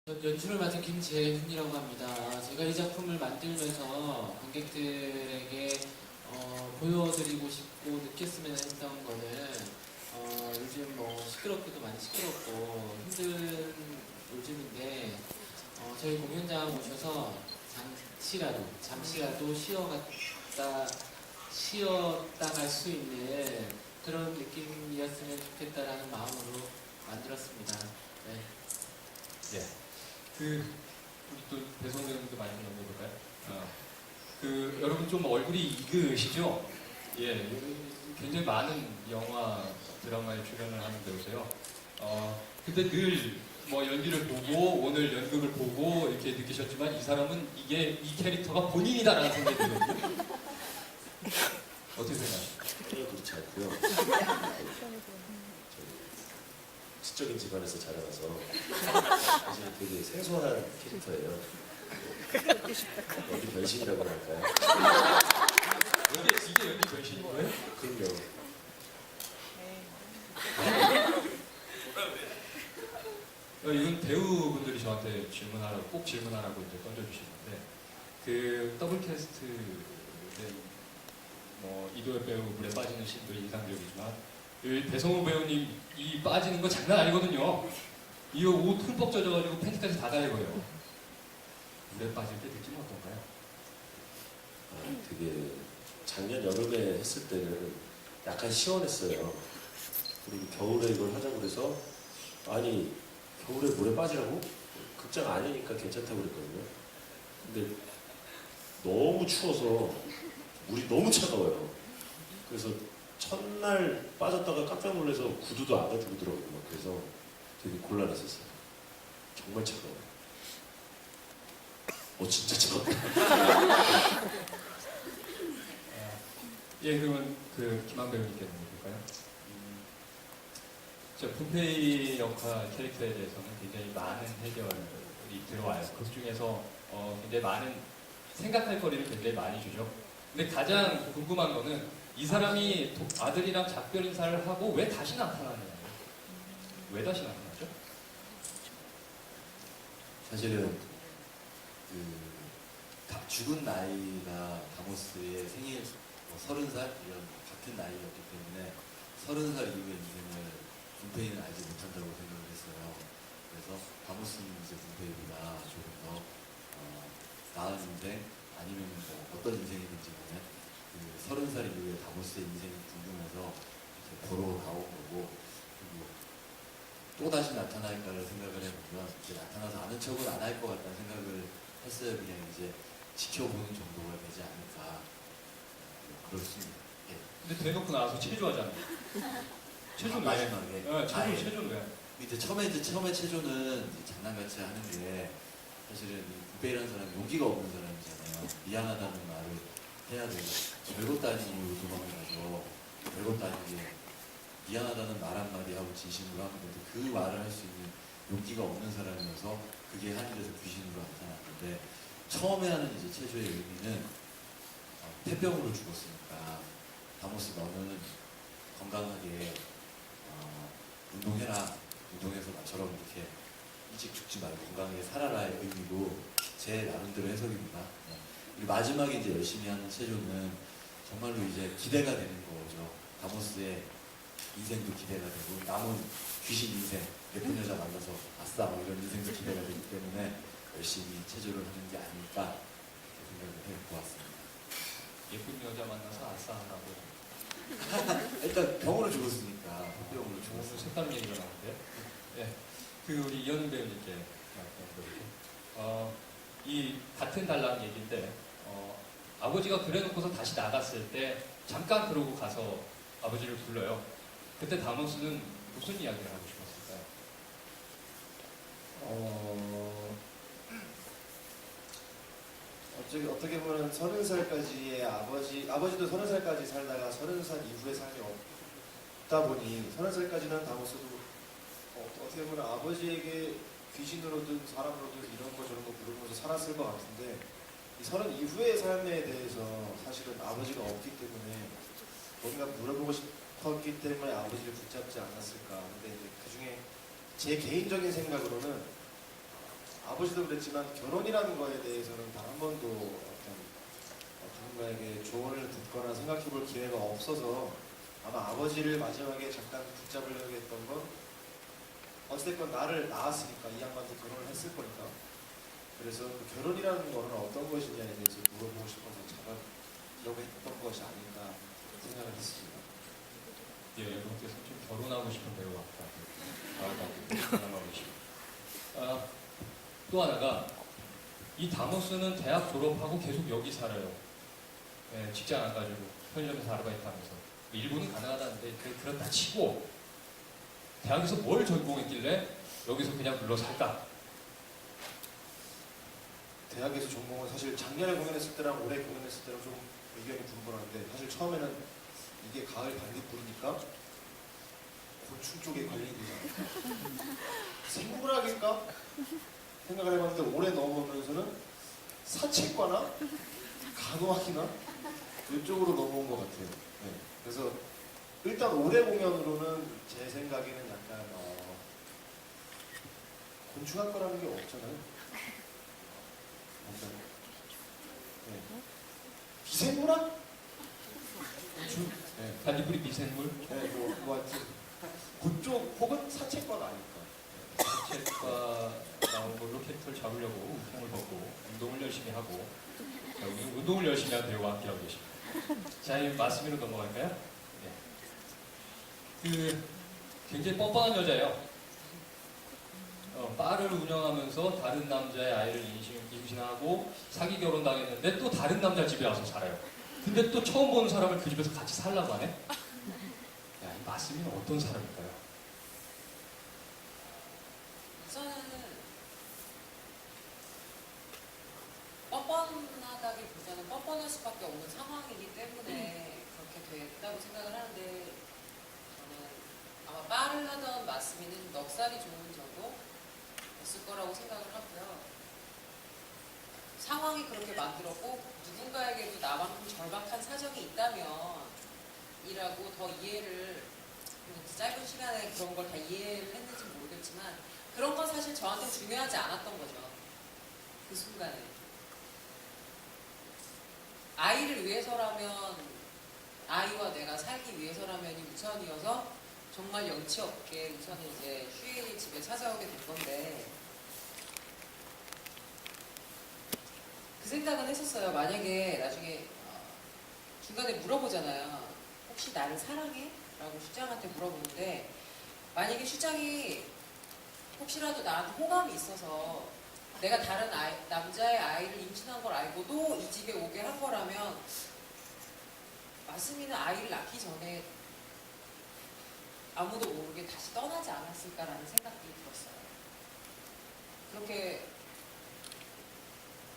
연출을 맡은 김재훈이라고 합니다. 제가 이 작품을 만들면서 관객들에게 보여드리고 싶고 느꼈으면 했던 거는 요즘 시끄럽기도 많이 시끄럽고 힘든 요즘인데 저희 공연장 오셔서 잠시라도 쉬었다 갈 수 있는 그런 느낌이었으면 좋겠다라는 마음으로 만들었습니다. 네. 예. 우리 또 배성 배우님도 많이 넘겨볼까요? 여러분 좀 얼굴이 익으시죠? 예. 굉장히 많은 영화, 드라마에 출연을 하는 배우세요. 근데 늘 연기를 보고 오늘 연극을 보고 이렇게 느끼셨지만 이 사람은 이 캐릭터가 본인이다라는 생각이 들거든요. 어떻게 생각하세요? 전혀 그렇지 않고요. 지적인 집안에서 자라나서 사실 되게 생소한 캐릭터예요. 연기 변신이라고 할까요? 이게 연기 변신인 거예요? 그럼요. 이건 배우분들이 저한테 꼭 질문하라고 이제 던져주시는데 더블 캐스트는 이도엽 배우 물에 빠지는 씬도 인상적이지만 배성우 배우님 이 빠지는 거 장난 아니거든요. 이 옷 흠뻑 젖어가지고 팬티까지 다 갈아입어요. 물에 빠질 때 느낌은 어떤가요? 되게 작년 여름에 했을 때는 약간 시원했어요. 그리고 겨울에 이걸 하자고 그래서 아니 겨울에 물에 빠지라고? 극장 아니니까 괜찮다고 그랬거든요. 근데 너무 추워서 물이 너무 차가워요. 그래서 첫날 빠졌다가 깜짝 놀라서 구두도 안 가지고 들어가고 그래서 되게 곤란했었어요. 정말 차가워요. 진짜 차갑다. 예, 그러면 김한 배우님께서 볼까요? 분페이 역할 캐릭터에 대해서는 굉장히 많은 해결이 들어와요. 그 중에서 굉장히 많은 생각할 거리를 굉장히 많이 주죠. 근데 가장 궁금한 거는 이 사람이 아들이랑 작별 인사를 하고 왜 다시 나타나느냐요. 왜 다시 나타나죠? 사실은 죽은 나이가 다모스의 생일 30살 이런 같은 나이였기 때문에 30살 이후의 인생을 분페이는 알지 못한다고 생각을 했어요. 그래서 다모스는 이제 분페이보다 조금 더 나은 인생 아니면 어떤 인생이든지 간에 30살 이후에 다모스의 인생이 궁금해서 보러 나온 거고, 그리고 또 다시 나타날까를 생각을 해보면 이제 나타나서 아는 척은 안 할 것 같다는 생각을 했어요. 그냥 이제 지켜보는 정도가 되지 않을까 그렇습니다. 예. 근데 대놓고 나와서 체조하잖아요. 체조 왜? 마지막에 체조는 왜? 이제 처음에 체조는 장난같이 하는 게 사실은 분페이라는 사람이 용기가 없는 사람이잖아요. 미안하다는 말을 해야 되고 별것도 아닌 이유로 도망을 가서 별것도 아니게 미안하다는 말 한마디 하고 진심으로 하는 건데 그 말을 할 수 있는 용기가 없는 사람이어서 그게 하늘에서 귀신으로 나타났는데 처음에 하는 이제 체조의 의미는 폐병으로 죽었으니까 다모스 너는 건강하게 운동해라. 운동해서 나처럼 이렇게 일찍 죽지 말고 건강하게 살아라의 의미로 제 나름대로 해석입니다. 그리고 마지막에 이제 열심히 하는 체조는 정말로 이제 기대가 되는 거죠. 다모스의 인생도 기대가 되고 남은 귀신 인생, 예쁜 여자 만나서 아싸 이런 인생도 기대가 되기 때문에 열심히 체조를 하는 게 아닐까 생각을 해보았습니다. 예쁜 여자 만나서 아싸 하라고. 일단 병으로 죽었으니까 병으로 오늘 죽었으니까 색다른 얘기가 나오는데. 예. 우리 이현우 배우님께 이 같은 달랑 얘기인데 아버지가 그래놓고서 다시 나갔을 때 잠깐 그러고 가서 아버지를 불러요. 그때 다모스는 무슨 이야기를 하고 싶었을까요? 어떻게 보면 30살까지의 아버지도 30살까지 살다가 30살 이후의 삶이 없다 보니 30살까지는 다모스도 어떻게 보면 아버지에게 귀신으로든 사람으로든 이런 거 저런 거 부르면서 살았을 것 같은데 이 30 이후의 삶에 대해서 사실은 아버지가 없기 때문에 뭔가 물어보고 싶었기 때문에 아버지를 붙잡지 않았을까. 근데 이제 그 중에 제 개인적인 생각으로는 아버지도 그랬지만 결혼이라는 거에 대해서는 단 한 번도 누군가에게 조언을 듣거나 생각해 볼 기회가 없어서 아마 아버지를 마지막에 잠깐 붙잡으려고 했던 건 어쨌든 나를 낳았으니까 이 양반도 결혼을 했을 거니까 그래서 그 결혼이라는 거는 어떤 것이냐에 대해서 물어보고 싶어서 잡으려고 했던 것이 아닌가 생각을 했습니다. 예, 여러분께서 좀 결혼하고 싶은 배우 같다. 결혼하고 싶어. 또 하나가 이 다모스는 대학 졸업하고 계속 여기 살아요. 예, 직장 안 가지고 편의점에서 아르바이트하면서 일본은 가능하다는데 그렇다 치고 대학에서 뭘 전공했길래 여기서 그냥 불러 살까? 대학에서 전공은 사실 작년에 공연했을 때랑 올해 공연했을 때랑 좀 의견이 분분한데 사실 처음에는 이게 가을 반딧불이니까 곤충 쪽에 관련이 되지 않을까 생물학일까 생각을 해봤는데 올해 넘어오면서는 사채과나 간호학이나 이쪽으로 넘어온 것 같아요. 네. 그래서 일단 올해 공연으로는 제 생각에는 약간 곤충학과라는 게 없잖아요. 없잖아요. 네. 비생물학? 곤충? 네. 반딧불이 미생물, 네, 뭐 하여튼 그쪽 혹은 사채과가 아닐까. 사채과 나온 걸로 캐릭터를 잡으려고 우통을 벗고 운동을 열심히 하고 운동을 열심히 하는 배우와 함께하고 계십니다. 자, 이 말씀으로 넘어갈까요? 네. 굉장히 뻔뻔한 여자예요. 바를 운영하면서 다른 남자의 아이를 임신하고 사기 결혼 당했는데 또 다른 남자 집에 와서 살아요. 근데 또 처음 보는 사람을 그 집에서 같이 살라고 하네? 야, 이 마스미는 어떤 사람일까요? 우선은 뻔뻔하다기보다는 뻔뻔할 수밖에 없는 상황이기 때문에 그렇게 됐다고 생각을 하는데 저는 아마 바를 하던 마스미는 넉살이 좋은 정도였을 거라고 생각을 하고요. 상황이 그렇게 만들었고 누군가에게도 나만큼 절박한 사정이 있다면 이라고 더 이해를 짧은 시간에 그런 걸 다 이해를 했는지 모르겠지만 그런 건 사실 저한테 중요하지 않았던 거죠. 그 순간에. 아이를 위해서라면, 아이와 내가 살기 위해서라면이 우선이어서 정말 연치 없게 우선은 이제 슈이 집에 찾아오게 된 건데 그 생각은 했었어요. 만약에 나중에 중간에 물어보잖아요. 혹시 나를 사랑해? 라고 슈장한테 물어보는데 만약에 슈장이 혹시라도 나한테 호감이 있어서 내가 다른 남자의 아이를 임신한 걸 알고도 이 집에 오게 한 거라면 마스미는 아이를 낳기 전에 아무도 모르게 다시 떠나지 않았을까라는 생각이 들었어요. 그렇게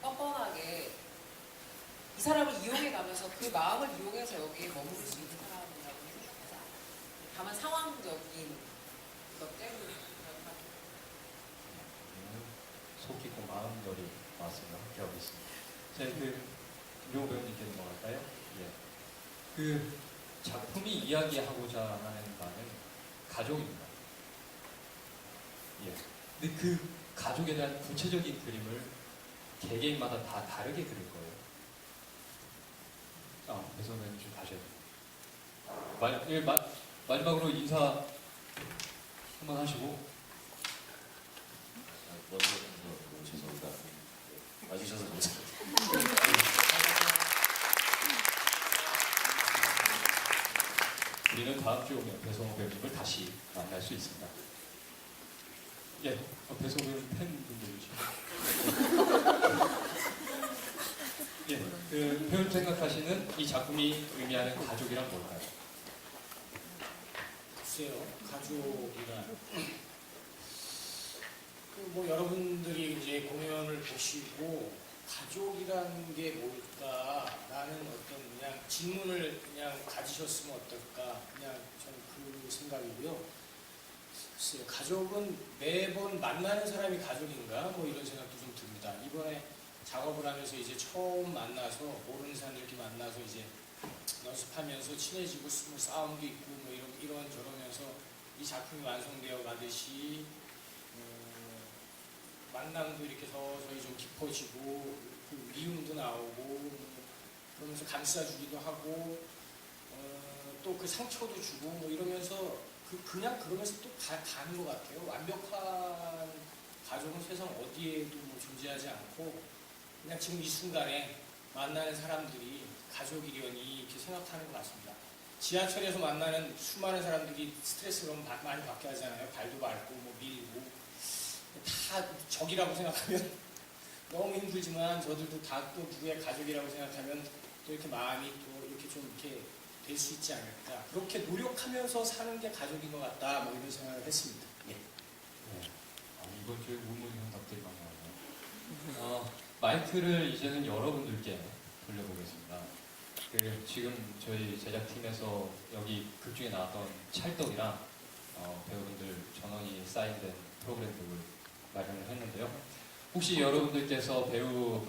뻔뻔하게 이 사람을 이용해가면서 그 마음을 이용해서 여기에 머무를 수 있는 사람이라고 생각하지 않아요. 다만 상황적인 것 때문에 속 깊고 마음열이 맞습니다. 함께하고 있습니다. 자, 김종호 배우님께 넘어갈까요? 예. 그 작품이 이야기하고자 하는 바는 가족입니다. 예. 근데 그 가족에 대한 구체적인 그림을 개개인마다 다 다르게 그릴 거예요. 배선배님 좀 다시 해주세요. 마지막으로 인사 한번 하시고. 먼저 너무 죄송합니다. 와주셔서 감사합니다. 우리는 다음 주에 오면 배성호 배우님을 다시 만날 수 있습니다. 예, 배성호 배우님 팬분들이시죠. 예, 그 배우님 생각하시는 이 작품이 의미하는 가족이란 뭘까요? 글쎄요, 가족이란 뭐 여러분들이 이제 공연을 보시고 가족이라는 게 뭘까라는 어떤 그냥 질문을 그냥 가지셨으면 어떨까 그냥 저는 그 생각이고요. 글쎄요, 가족은 매번 만나는 사람이 가족인가 뭐 이런 생각도 좀 듭니다. 이번에 작업을 하면서 이제 처음 만나서 모르는 사람들끼리 만나서 이제 연습하면서 친해지고 뭐 싸움도 있고 뭐 이런 저러면서 이 작품이 완성되어 가듯이 만남도 이렇게 서서히 좀 깊어지고 그 미움도 나오고 그러면서 감싸주기도 하고 또 그 상처도 주고 뭐 이러면서 그냥 그러면서 또 가는 것 같아요. 완벽한 가족은 세상 어디에도 뭐 존재하지 않고 그냥 지금 이 순간에 만나는 사람들이 가족이려니 이렇게 생각하는 것 같습니다. 지하철에서 만나는 수많은 사람들이 스트레스로 많이 받게 하잖아요. 발도 밟고 뭐 밀고 다 적이라고 생각하면 너무 힘들지만 저들도 다 또 누구의 가족이라고 생각하면 또 이렇게 마음이 또 이렇게 좀 이렇게 될 수 있지 않을까. 그렇게 노력하면서 사는 게 가족인 것 같다. 뭐 이런 생각을 했습니다. 이번 주에 우문형 답들이 많이 나와요. 마이크를 이제는 여러분들께 돌려보겠습니다. 지금 저희 제작팀에서 여기 극중에 나왔던 찰떡이랑 배우분들 전원이 사인된 프로그램북을 마련을 했는데요. 혹시 여러분들께서 배우